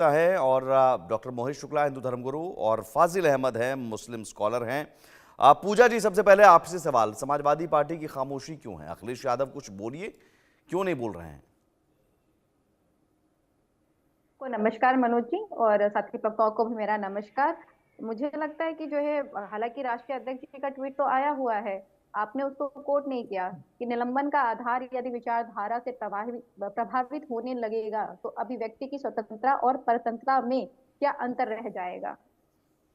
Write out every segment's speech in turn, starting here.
है और डॉक्टर मोहित शुक्ला हिंदू धर्मगुरु और फाजिल अहमद हैं मुस्लिम स्कॉलर हैं। पूजा जी, सबसे पहले आपसे सवाल, समाजवादी पार्टी की खामोशी क्यों है? अखिलेश यादव कुछ बोलिए, क्यों नहीं बोल रहे हैं? को नमस्कार मनोज जी, और साथी प्रवक्ताओं को भी मेरा नमस्कार। मुझे लगता है कि जो है, हालांकि राष्ट्रीय अध्यक्ष जी का ट्वीट तो आया हुआ है, आपने उसको कोट नहीं किया कि निलंबन का आधार यदि विचारधारा से प्रभावित होने लगेगा तो अभिव्यक्ति की स्वतंत्रता और परतंत्रता में क्या अंतर रह जाएगा।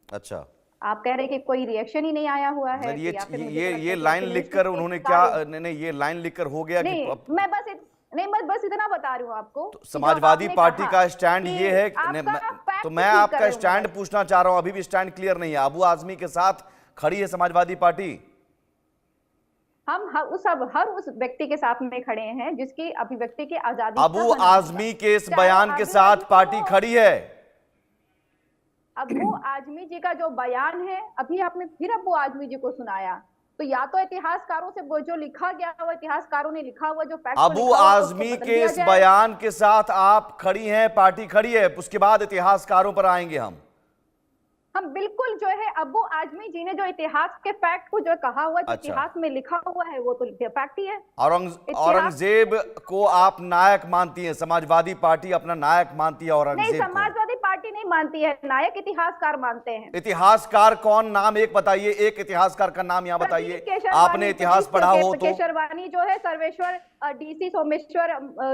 अच्छा, आप कह रहे हैं कि कोई रिएक्शन ही नहीं आया हुआ है, ये या फिर ये लाइन लिखकर उन्होंने क्या, नहीं ये लाइन लिखकर हो गया नहीं, कि मैं बस इतना बता रही हूँ आपको। तो समाजवादी पार्टी का स्टैंड ये है तो मैं आपका स्टैंड पूछना चाह रहा हूं, अभी भी स्टैंड क्लियर नहीं है। अबू आजमी के साथ खड़ी है समाजवादी पार्टी। हम हर उस व्यक्ति के साथ में खड़े हैं जिसकी अभिव्यक्ति की आजादी। अबू आजमी के इस बयान के साथ पार्टी खड़ी है। अबू आजमी जी का जो बयान है, अभी आपने फिर अबू आजमी जी को सुनाया, तो या तो इतिहासकारों से वो जो लिखा गया वो इतिहासकारों ने लिखा हुआ जो फैक्ट अबू आजमी के इस बयान के साथ आप खड़ी हैं, पार्टी खड़ी है, उसके बाद इतिहासकारों पर आएंगे हम बिल्कुल जो है अबू आजमी जी ने जो इतिहास के फैक्ट को जो कहा हुआ, जो इतिहास में लिखा हुआ है वो तो फैक्ट ही है। औरंगजेब को आप नायक मानती हैं, समाजवादी पार्टी अपना नायक मानती है औरंगजेब नहीं, समाजवादी पार्टी नहीं मानती है, नायक इतिहासकार मानते हैं। इतिहासकार कौन? नाम एक बताइए, एक इतिहासकार का नाम यहाँ बताइए, आपने इतिहास पढ़ा हो तो। केशरवानी जो है Sarveshwar DC Someshwar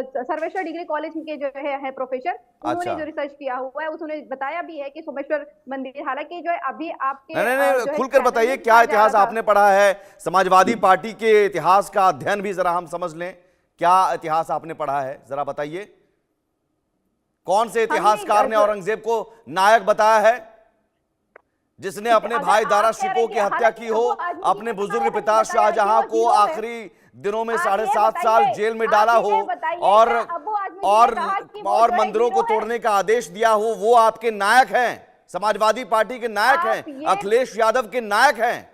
Sarveshwar degree college के जो है प्रोफेसर, उन्होंने जो रिसर्च किया हुआ है उसने बताया भी है कि सोमेश्वर मंदिर, हालांकि जो है अभी आपके नहीं, खुलकर बताइए क्या इतिहास आपने पढ़ा है, समाजवादी पार्टी के इतिहास का अध्ययन भी जरा हम समझ लें। क्या इतिहास आपने पढ़ा है, जरा बताइए। कौन से इतिहासकार ने औरंगजेब को नायक बताया है? जिसने अपने भाई दारा शिकोह की हत्या की हो, अपने बुजुर्ग पिता शाहजहां को आखिरी दिनों में 7.5 साल जेल में डाला हो, और मंदिरों को तोड़ने का आदेश दिया हो, वो आपके नायक हैं, समाजवादी पार्टी के नायक हैं, अखिलेश यादव के नायक हैं।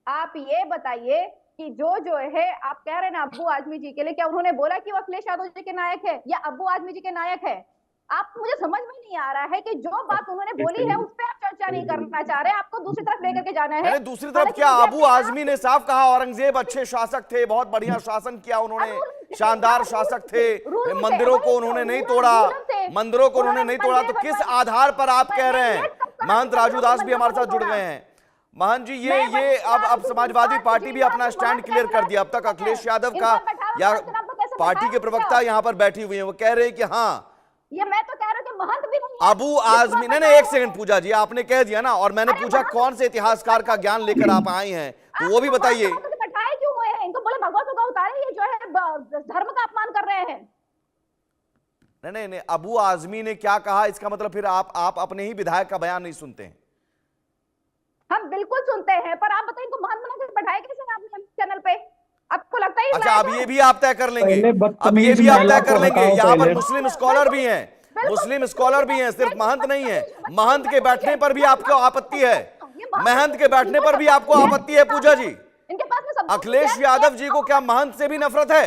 आप ये बताइए कि जो है आप कह रहे हैं ना अब्बू आजमी जी के लिए, क्या उन्होंने बोला कि वो अखिलेश यादव जी के नायक है या अब्बू आजमी जी के नायक है? आप, मुझे समझ में नहीं आ रहा है कि जो बात उन्होंने बोली है उस पर आप चर्चा नहीं करना चाह रहे, आपको दूसरी तरफ लेकर के जाना है। दूसरी तरफ क्या? अबू आजमी ने साफ कहा औरंगजेब अच्छे शासक थे, बहुत बढ़िया शासन किया उन्होंने, शानदार शासक थे, मंदिरों को उन्होंने नहीं तोड़ा, मंदिरों को उन्होंने नहीं तोड़ा। तो किस आधार पर आप कह रहे हैं? महंत राजू दास भी हमारे साथ जुड़ गए हैं। महंत जी, ये अब समाजवादी पार्टी भी अपना स्टैंड क्लियर कर दिया। अब तक अखिलेश यादव का या पार्टी के प्रवक्ता यहां पर बैठी हुई हैं, वो कह रहे हैं कि हाँ, ये मैं तो कह रहा हूं कि महंत भी नहीं है। अबू आजमी ने, एक सेकंड पूजा जी, आपने कह दिया ना, और मैंने पूछा कौन से इतिहासकार का ज्ञान लेकर आप आई हैं, तो वो भी बताइए। बैठाए क्यों हुए हैं? इनको बोले भगवत का उतारे, ये जो है धर्म का अपमान कर रहे हैं। नहीं, अबू आजमी ने क्या कहा, इसका मतलब फिर आप अपने ही विधायक का बयान नहीं सुनते हैं? हम बिल्कुल सुनते हैं, पर आप बताइए इनको महंत बना के बैठाए कैसे आपने चैनल पे? आपको लगता है? अच्छा, अब ये भी आप तय कर लेंगे, अब ये भी आप तय कर लेंगे। यहाँ पर मुस्लिम स्कॉलर भी हैं, मुस्लिम स्कॉलर भी हैं, सिर्फ महंत नहीं है। महंत के बैठने पर भी आपको आपत्ति है, महंत के बैठने पर भी आपको आपत्ति है पूजा जी? अखिलेश यादव जी को क्या महंत से भी नफरत है?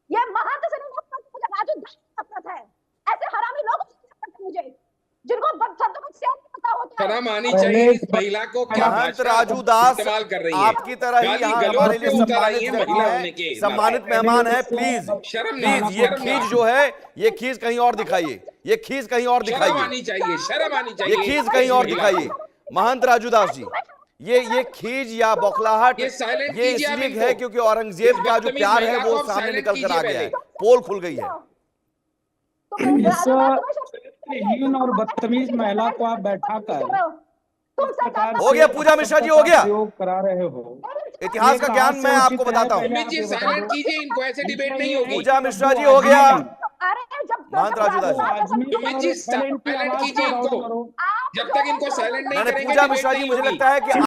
ये महंत से नफरत, मुझे राजू दास से नफरत है। ऐसे हरामी लोगों से नफरत है मुझे, जिनको शर्म आनी चाहिए इस महिला को। क्या महंत राजू दास इस्तेमाल कर रही है? आपकी तरह ही यहाँ हमारे लिए सम्मानित मेहमान है। प्लीज ये खींच जो है, ये खींच कहीं और दिखाइए, ये खींच कहीं और दिखाइए, शर्म आनी चाहिए, शर्म आनी चाहिए, ये खींच कहीं और दिखाइए। महंत राजू दास जी, ये खींच या बौखलाहट ये इसलिए है क्योंकि औरंगजेब का जो प्यार है वो सामने निकल कर आ गया है, पोल खुल गई है। हीन और बदतमीज महिला को आप बैठा कर हो गया पूजा मिश्रा जी, हो गया करा रहे हो। इतिहास का ज्ञान मैं आपको बताता हूँ। साइलेंट कीजिए इनको, ऐसे डिबेट नहीं होगी। पूजा मिश्रा जी, हो गया। महंत राजू दास जी, साइलेंट कीजिए इनको, जब तक इनको साइलेंट नहीं करेंगे। पूजा मिश्रा जी, मुझे लगता है कि